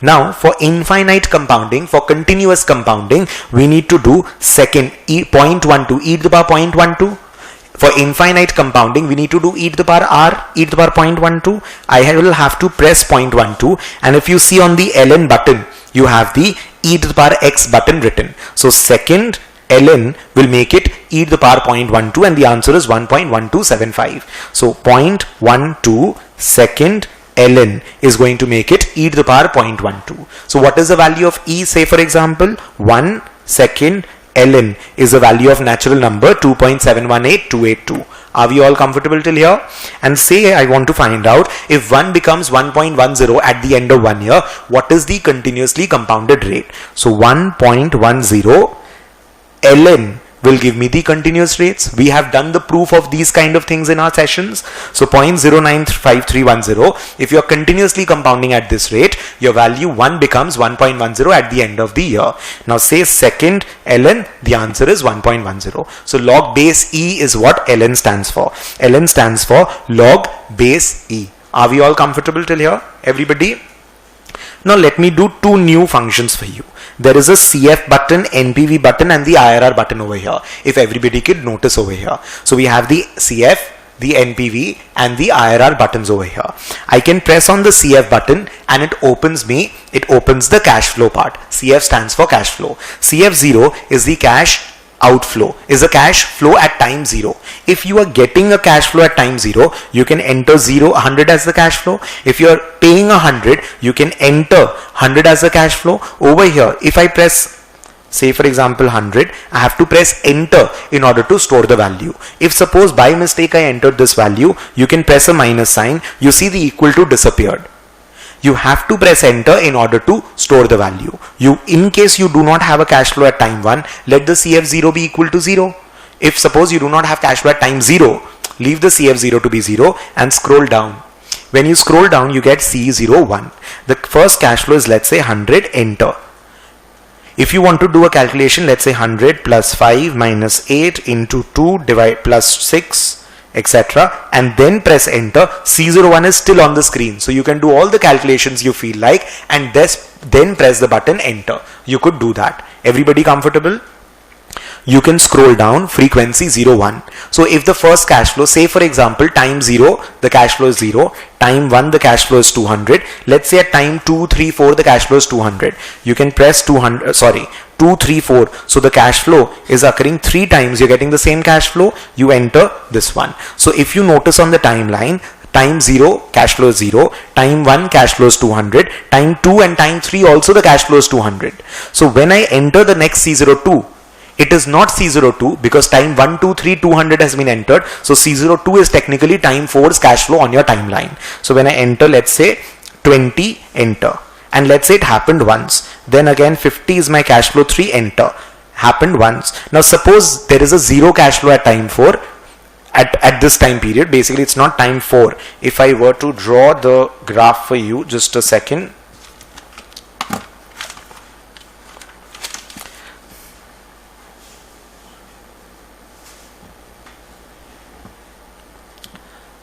Now for infinite compounding, for continuous compounding, we need to do second 0.12 e to the power 0.12. For infinite compounding, we need to do e to the power r, e to the power 0.12. I will have to press 0.12, and if you see on the ln button, you have the e to the power x button written. So second ln will make it e to the power 0.12, and the answer is 1.1275. So 0.12 second ln is going to make it e to the power 0.12. So what is the value of e? Say for example, 1 second ln is the value of natural number 2.718282. Are we all comfortable till here? And say I want to find out if 1 becomes 1.10 at the end of 1 year, what is the continuously compounded rate? So 1.10 ln will give me the continuous rates. We have done the proof of these kind of things in our sessions. So 0.095310, if you are continuously compounding at this rate, your value 1 becomes 1.10 at the end of the year. Now say second ln, the answer is 1.10. So log base e is what ln stands for. ln stands for log base e. Are we all comfortable till here, everybody? Now let me do two new functions for you. There is a CF button, NPV button, and the IRR button over here, if everybody could notice over here. So we have the CF, the NPV, and the IRR buttons over here. I can press on the CF button and it opens the cash flow part. CF stands for cash flow. CF0 is the cash outflow, is a cash flow at time 0. If you are getting a cash flow at time 0, you can enter 100 as the cash flow. If you are paying 100, you can enter 100 as the cash flow. Over here, if I press, say for example 100, I have to press enter in order to store the value. If suppose by mistake I entered this value, you can press a minus sign, you see the equal to disappeared. You have to press enter in order to store the value. In case you do not have a cash flow at time 1, let the CF0 be equal to 0. If suppose you do not have cash flow at time 0, leave the CF0 to be 0 and scroll down. When you scroll down, you get C01. The first cash flow is, let's say 100, enter. If you want to do a calculation, let's say 100 plus 5 minus 8 into 2 divide plus 6, etc., and then press enter. C01 is still on the screen, so you can do all the calculations you feel like and then press the button enter. You could do that. Everybody comfortable? You can scroll down, frequency 01. So if the first cash flow, say for example time 0, the cash flow is 0, time 1 the cash flow is 200, let's say at time 2, 3, 4 the cash flow is 200, you can press 2, 3, 4, so the cash flow is occurring 3 times, you're getting the same cash flow, you enter this one. So if you notice on the timeline, time 0 cash flow is 0, time 1 cash flow is 200, time 2 and time 3 also the cash flow is 200. So when I enter the next C02, it is not C02 because time 1, 2, 3, 200 has been entered. So C02 is technically time 4's cash flow on your timeline. So when I enter, let's say 20, enter. And let's say it happened once. Then again 50 is my cash flow 3, enter. Happened once. Now suppose there is a 0 cash flow at time 4 at this time period. Basically it's not time 4. If I were to draw the graph for you, just a second.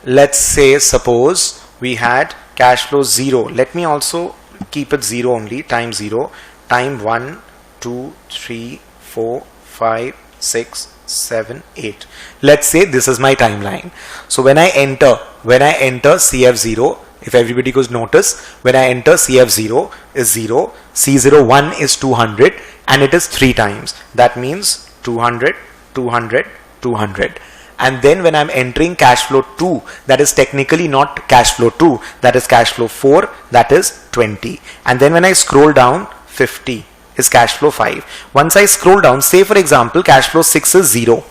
Let's say suppose we had cash flow 0. Let me also keep it 0 only, time 0, time 1, 2, 3, 4, 5, 6, 7, 8. Let's say this is my timeline. So when I enter CF0, if everybody could notice, when I enter CF0 is 0, C01 is 200 and it is 3 times. That means 200, 200, 200. And then when I'm entering cash flow 2, that is technically not cash flow 2, that is cash flow 4, that is 20. And then when I scroll down, 50 is cash flow 5. Once I scroll down, say for example, cash flow 6 is 0.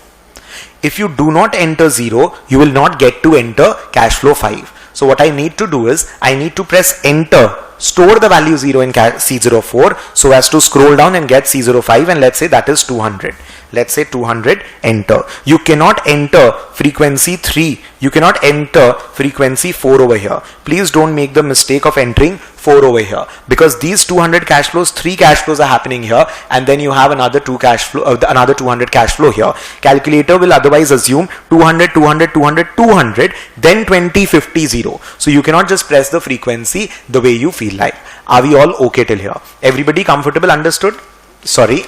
If you do not enter 0, you will not get to enter cash flow 5. So what I need to do is, I need to press enter, store the value 0 in C04 so as to scroll down and get C05, and let's say that is 200. let's say 200, enter. You cannot enter frequency 3. You cannot enter frequency 4 over here. Please don't make the mistake of entering 4 over here, because these 200 cash flows, 3 cash flows are happening here, and then you have another 2 cash flow, another 200 cash flow here. Calculator will otherwise assume 200, 200, 200, 200, then 20, 50, 0. So you cannot just press the frequency the way you feel like. Are we all okay till here? Everybody comfortable? Understood? Sorry.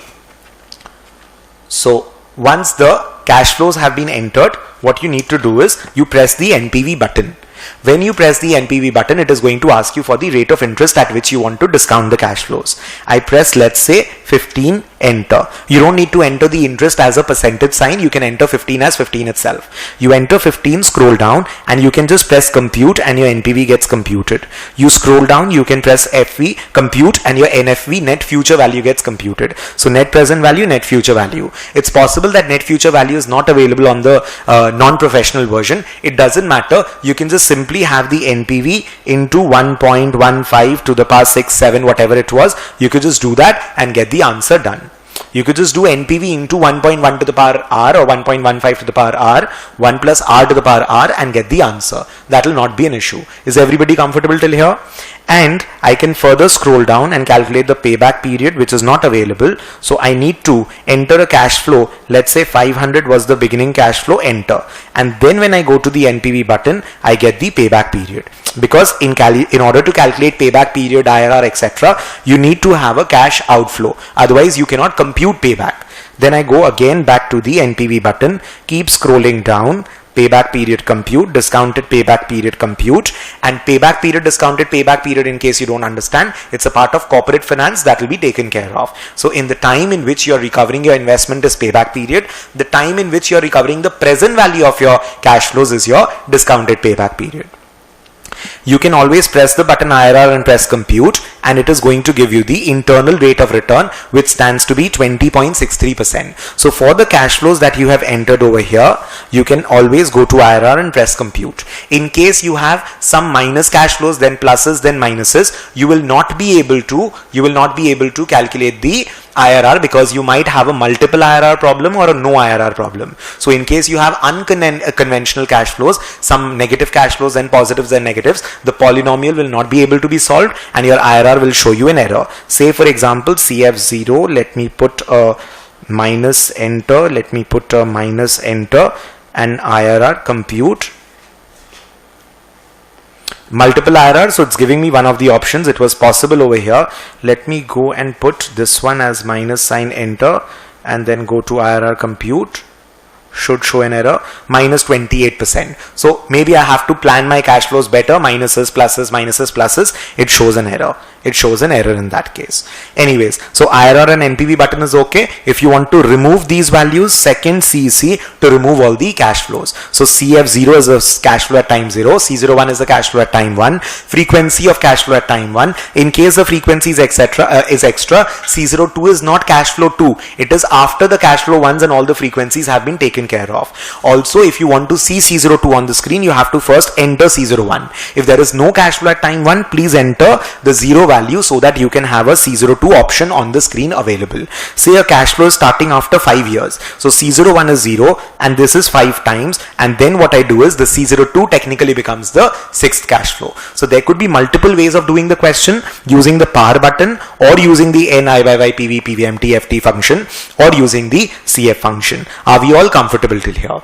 So once the cash flows have been entered, what you need to do is you press the NPV button. When you press the NPV button, it is going to ask you for the rate of interest at which you want to discount the cash flows. I press, let's say 15, enter. You don't need to enter the interest as a percentage sign. You can enter 15 as 15 itself. You enter 15, scroll down, and you can just press compute and your NPV gets computed. You scroll down, you can press FV, compute, and your NFV, net future value, gets computed. So net present value, net future value. It's possible that net future value is not available on the non-professional version. It doesn't matter. You can just simply have the NPV into 1.15 to the power 6, 7, whatever it was. You could just do that and get the answer done. You could just do NPV into 1.1 to the power R or 1.15 to the power R, 1 plus R to the power R, and get the answer. That will not be an issue. Is everybody comfortable till here? And I can further scroll down and calculate the payback period, which is not available. So I need to enter a cash flow. Let's say 500 was the beginning cash flow, enter. And then when I go to the NPV button, I get the payback period. Because in order to calculate payback period, IRR, etc., you need to have a cash outflow. Otherwise, you cannot compute payback. Then I go again back to the NPV button, keep scrolling down, payback period compute, discounted payback period compute, and payback period, discounted payback period, in case you don't understand, it's a part of corporate finance that will be taken care of. So in the time in which you're recovering your investment is payback period. The time in which you're recovering the present value of your cash flows is your discounted payback period. You can always press the button IRR and press compute, and it is going to give you the internal rate of return, which stands to be 20.63%. So for the cash flows that you have entered over here, you can always go to IRR and press compute. In case you have some minus cash flows, then pluses, then minuses, you will not be able to calculate the IRR, because you might have a multiple IRR problem or a no IRR problem. So in case you have unconventional cash flows, some negative cash flows and positives and negatives, the polynomial will not be able to be solved and your IRR will show you an error. Say for example CF0, let me put a minus, enter, let me put a minus, enter, and IRR compute. Multiple IRR, so it's giving me one of the options. It was possible over here. Let me go and put this one as minus sign, enter, and then go to IRR compute. Should show an error, minus 28%. So maybe I have to plan my cash flows better. Minuses, pluses, minuses, pluses. It shows an error. It shows an error in that case. Anyways, so IRR and NPV button is okay. If you want to remove these values, second CEC to remove all the cash flows. So CF0 is a cash flow at time 0. C01 is a cash flow at time 1. Frequency of cash flow at time 1. In case the frequency is extra, C02 is not cash flow 2. It is after the cash flow 1s and all the frequencies have been taken care of. Also, if you want to see C02 on the screen, you have to first enter C01. If there is no cash flow at time 1, please enter the 0 value so that you can have a C02 option on the screen available. Say a cash flow is starting after 5 years. So C01 is 0 and this is 5 times, and then what I do is the C02 technically becomes the 6th cash flow. So there could be multiple ways of doing the question, using the power button or using the NIYYPV PVMT FT function or using the CF function. Are we all comfortable till here?